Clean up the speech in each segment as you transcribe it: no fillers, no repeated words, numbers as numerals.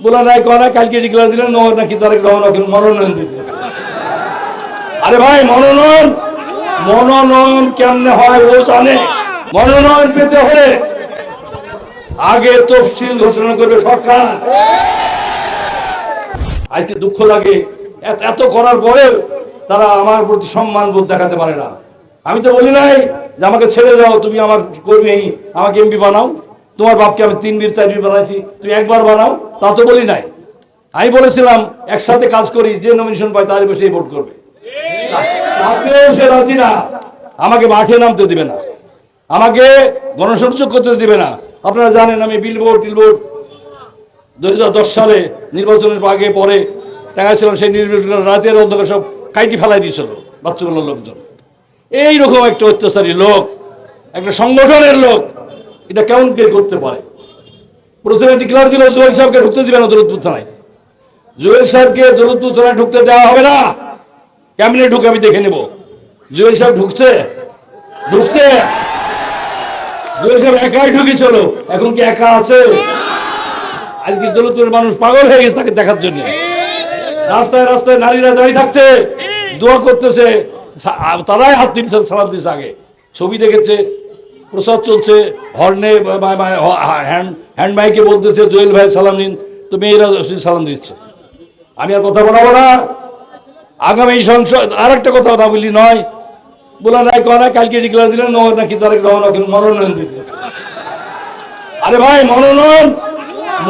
বলা নাই করা কালকে ডিক্লার দিলেন নাকি তারেক রহমান মনোনয়ন দিতে। আরে ভাই মনোনয়ন কেমনে হয় ও জানে। মনোনয়ন পেতে হলে আগে তফসিল ঘোষণা করবে সরকার। আজকে দুঃখ লাগে এত করার পরেও তারা আমার প্রতি সম্মান বোধ দেখাতে পারে না। আমি তো বলি নাই যে আমাকে ছেড়ে দাও, তুমি আমার কর্মী, আমাকে এমপি বানাও। তোমার বাপকে আমি 3 বির 4 বির বানাইছি, তুমি একবার বানাও, তা তো বলি নাই। আমি বলেছিলাম একসাথে কাজ করি, যে নমিনেশন পায় তার বসে ভোট করবে। তাতেও সে রাজি না, আমাকে মাঠে নামতে দিবে না, আমাকে গণসংযোগ করতে দিবে না। আপনারা জানেন আমি বিলবোর্ড 2010 সালে নির্বাচনের আগে পরে দেখাছিলাম, সেই নির্বাচন রাতের অন্ধকার সব কাইটি ফেলাই দিয়েছিল বাচ্চাগুলোর লোকজন। এইরকম একটা অত্যাচারী লোক, একটা সংগঠনের লোক, এটা কেমন কে করতে পারে? প্রথমে ডিক্লার দিল জুয়েল সাহেবকে ঢুকতে দিবে না দৌলতপুর থানায়। জুয়েল সাহেবকে দৌলতপুর থানায় ঢুকতে দেওয়া হবে না। কেমনে ঢুকে আমি দেখে নেব। জুয়েল সাহেব ঢুকছে? জুয়েল সাহেব একাই ঢুকেছিল, এখন কি একা আছে? আজকে দৌলতপুরের মানুষ পাগল হয়ে গেছে তাকে দেখার জন্য। রাস্তায় রাস্তায় নারীরা দাঁড়িয়ে থাকছে, দোয়া করতেছে, তারাই হাত দিচ্ছে, সালাম দিচ্ছে। আগে ছবি দেখেছে, প্রচার চলছে, হর্নে হ্যান্ড মাইকে বলতেছে জুয়েল ভাই সালাম নিন, তো মেয়েরা সালাম দিচ্ছে। আমি আর কথা বলাবো না। আগামী সংসদ আর একটা কথা না বলি নয়, বলা নাই করা কালকে ডিক্লার দিলেন নাকি তারেক রহমান মনোনয়ন দিতে। আরে ভাই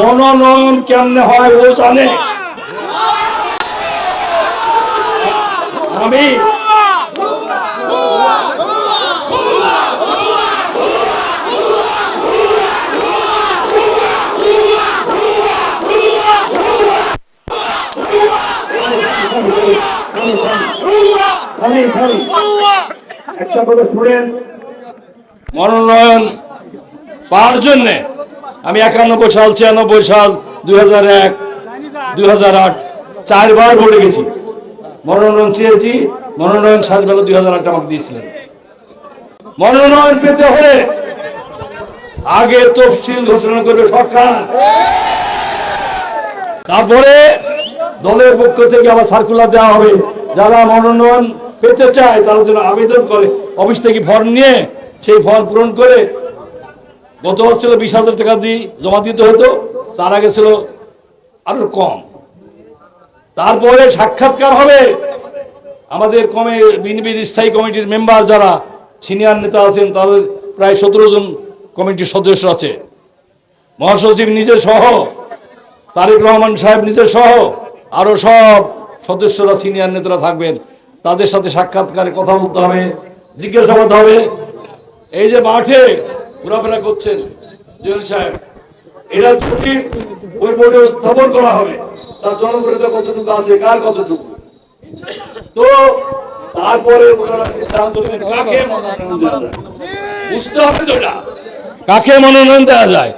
মনোনয়ন কেমনে হয় ও জানে। আমি একটা কথা শুনেন, মনোনয়ন পাওয়ার জন্যে আমি 91 সাল, 96 সাল, 2001, 2008 4বার ভোটে গেছি। মনোনয়ন চেয়েছি, মনোনয়ন সাজবেলা 2008 আমাকে দিয়েছিলেন। মনোনয়ন পেতে হলে আগে তফসিল ঘোষণা করবে সরকার, তারপরে দলের পক্ষ থেকে আবার সার্কুলার দেওয়া হবে। যারা মনোনয়ন পেতে চায় তারা যেন আবেদন করে, অফিস থেকে ফর্ম নিয়ে সেই ফর্ম পূরণ করে। গত বছর ছিল 20,000 টাকা দিয়ে জমা দিতে হতো, তার আগে ছিল আরো কম। তারপরে সাক্ষাৎকার হবে। আমাদের বিএনপির স্থায়ী কমিটির মেম্বার যারা সিনিয়র নেতা আছেন, তাদের প্রায় 17 জন কমিটির সদস্য আছে। মহাসচিব নিজে সহ, তারেক রহমান সাহেব নিজে সহ, আরো সব সদস্যরা সিনিয়র নেতারা থাকবেন। তাদের সাথে সাক্ষাৎকারে কথা বলতে হবে, জিজ্ঞাসাবাদ হবে। এই যে মাঠে ঘোরাফেরা করছেন জুয়েল সাহেব, এরা যদি ওই বোর্ডে স্থাপন করা হবে, তার জনপ্রিয়তা কতটুকু আছে, কার কতটুকু, তো তারপরে ওনারা সিদ্ধান্ত নেবেন কাকে মনোনয়ন দেওয়া যায়। বুঝতে হবে তো এটা, কাকে মনোনয়ন দেওয়া যায়।